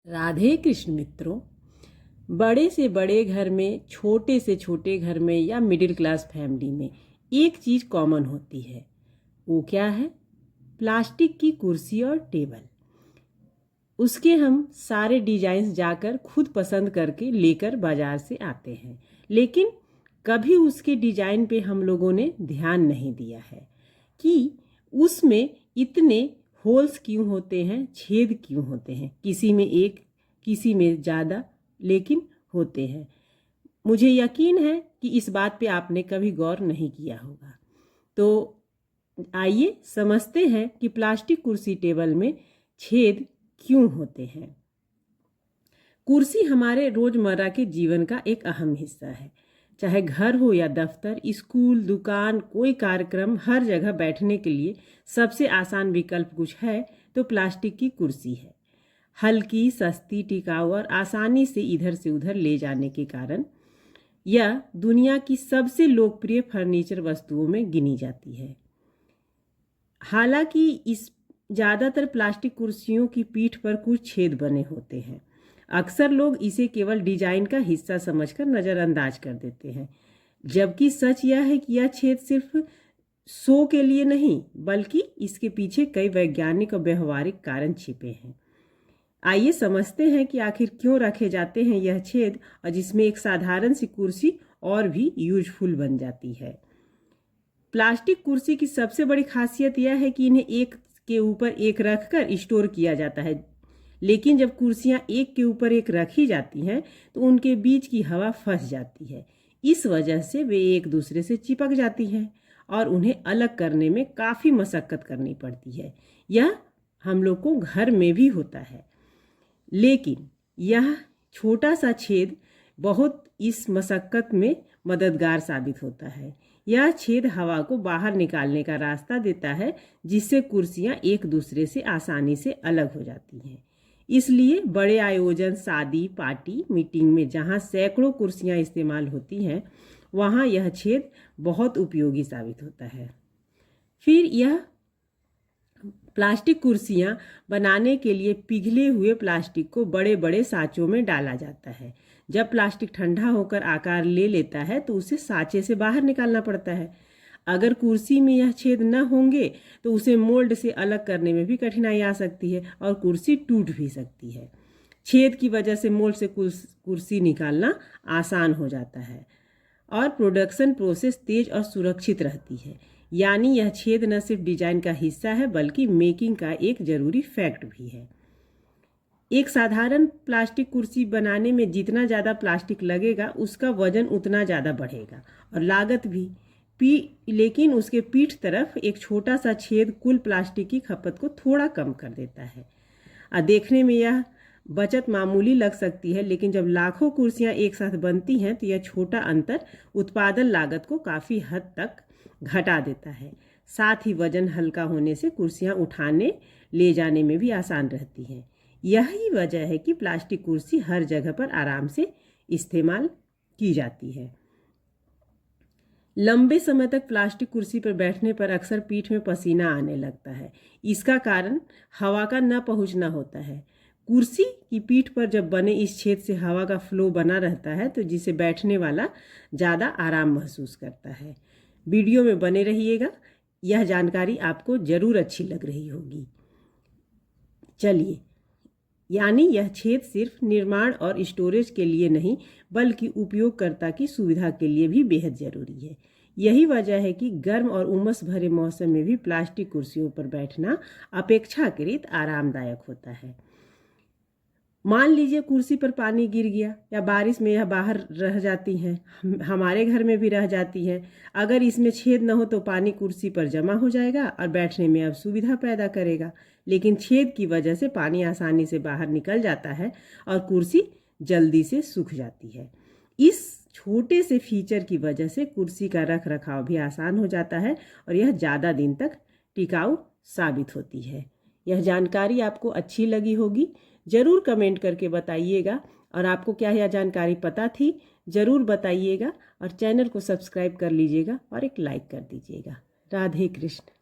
राधे कृष्ण मित्रों। बड़े से बड़े घर में, छोटे से छोटे घर में या मिडिल क्लास फैमिली में एक चीज़ कॉमन होती है। वो क्या है? प्लास्टिक की कुर्सी और टेबल। उसके हम सारे डिजाइन जाकर खुद पसंद करके लेकर बाजार से आते हैं, लेकिन कभी उसके डिजाइन पे हम लोगों ने ध्यान नहीं दिया है कि उसमें इतने होल्स क्यों होते हैं, छेद क्यों होते हैं। किसी में एक, किसी में ज़्यादा, लेकिन होते हैं। मुझे यकीन है कि इस बात पे आपने कभी गौर नहीं किया होगा। तो आइए समझते हैं कि प्लास्टिक कुर्सी टेबल में छेद क्यों होते हैं। कुर्सी हमारे रोजमर्रा के जीवन का एक अहम हिस्सा है। चाहे घर हो या दफ्तर, स्कूल, दुकान, कोई कार्यक्रम, हर जगह बैठने के लिए सबसे आसान विकल्प कुछ है तो प्लास्टिक की कुर्सी है। हल्की, सस्ती, टिकाऊ और आसानी से इधर से उधर ले जाने के कारण यह दुनिया की सबसे लोकप्रिय फर्नीचर वस्तुओं में गिनी जाती है। हालांकि इस ज़्यादातर प्लास्टिक कुर्सियों की पीठ पर कुछ छेद बने होते हैं। अक्सर लोग इसे केवल डिजाइन का हिस्सा समझकर नज़रअंदाज कर देते हैं, जबकि सच यह है कि यह छेद सिर्फ शो के लिए नहीं, बल्कि इसके पीछे कई वैज्ञानिक और व्यवहारिक कारण छिपे हैं। आइए समझते हैं कि आखिर क्यों रखे जाते हैं यह छेद, और जिसमें एक साधारण सी कुर्सी और भी यूजफुल बन जाती है। प्लास्टिक कुर्सी की सबसे बड़ी खासियत यह है कि इन्हें एक के ऊपर एक रखकर स्टोर किया जाता है, लेकिन जब कुर्सियां एक के ऊपर एक रखी जाती हैं तो उनके बीच की हवा फंस जाती है। इस वजह से वे एक दूसरे से चिपक जाती हैं और उन्हें अलग करने में काफ़ी मशक्क़त करनी पड़ती है। यह हम लोग को घर में भी होता है, लेकिन यह छोटा सा छेद बहुत इस मशक्क़त में मददगार साबित होता है। यह छेद हवा को बाहर निकालने का रास्ता देता है, जिससे कुर्सियां एक दूसरे से आसानी से अलग हो जाती हैं। इसलिए बड़े आयोजन, शादी, पार्टी, मीटिंग में जहां सैकड़ों कुर्सियां इस्तेमाल होती हैं, वहां यह छेद बहुत उपयोगी साबित होता है। फिर यह प्लास्टिक कुर्सियां बनाने के लिए पिघले हुए प्लास्टिक को बड़े बड़े साँचों में डाला जाता है। जब प्लास्टिक ठंडा होकर आकार ले लेता है तो उसे साँचे से बाहर निकालना पड़ता है। अगर कुर्सी में यह छेद न होंगे तो उसे मोल्ड से अलग करने में भी कठिनाई आ सकती है और कुर्सी टूट भी सकती है। छेद की वजह से मोल्ड से कुर्सी निकालना आसान हो जाता है और प्रोडक्शन प्रोसेस तेज और सुरक्षित रहती है। यानी यह छेद न सिर्फ डिजाइन का हिस्सा है, बल्कि मेकिंग का एक जरूरी फैक्ट भी है। एक साधारण प्लास्टिक कुर्सी बनाने में जितना ज़्यादा प्लास्टिक लगेगा, उसका वजन उतना ज़्यादा बढ़ेगा और लागत भी। लेकिन उसके पीठ तरफ एक छोटा सा छेद कुल प्लास्टिक की खपत को थोड़ा कम कर देता है। देखने में यह बचत मामूली लग सकती है, लेकिन जब लाखों कुर्सियां एक साथ बनती हैं तो यह छोटा अंतर उत्पादन लागत को काफ़ी हद तक घटा देता है। साथ ही वजन हल्का होने से कुर्सियां उठाने ले जाने में भी आसान रहती हैं। यही वजह है कि प्लास्टिक कुर्सी हर जगह पर आराम से इस्तेमाल की जाती है। लंबे समय तक प्लास्टिक कुर्सी पर बैठने पर अक्सर पीठ में पसीना आने लगता है। इसका कारण हवा का न पहुंचना होता है। कुर्सी की पीठ पर जब बने इस छेद से हवा का फ्लो बना रहता है, तो जिसे बैठने वाला ज़्यादा आराम महसूस करता है। वीडियो में बने रहिएगा, यह जानकारी आपको ज़रूर अच्छी लग रही होगी। चलिए, यानी यह छेद सिर्फ निर्माण और स्टोरेज के लिए नहीं, बल्कि उपयोगकर्ता की सुविधा के लिए भी बेहद ज़रूरी है। यही वजह है कि गर्म और उमस भरे मौसम में भी प्लास्टिक कुर्सियों पर बैठना अपेक्षाकृत आरामदायक होता है। मान लीजिए कुर्सी पर पानी गिर गया या बारिश में यह बाहर रह जाती हैं, हमारे घर में भी रह जाती हैं। अगर इसमें छेद न हो तो पानी कुर्सी पर जमा हो जाएगा और बैठने में असुविधा पैदा करेगा। लेकिन छेद की वजह से पानी आसानी से बाहर निकल जाता है और कुर्सी जल्दी से सूख जाती है। इस छोटे से फीचर की वजह से कुर्सी का रख रखाव भी आसान हो जाता है और यह ज़्यादा दिन तक टिकाऊ साबित होती है। यह जानकारी आपको अच्छी लगी होगी, ज़रूर कमेंट करके बताइएगा। और आपको क्या यह जानकारी पता थी, ज़रूर बताइएगा और चैनल को सब्सक्राइब कर लीजिएगा और एक लाइक कर दीजिएगा। राधे कृष्ण।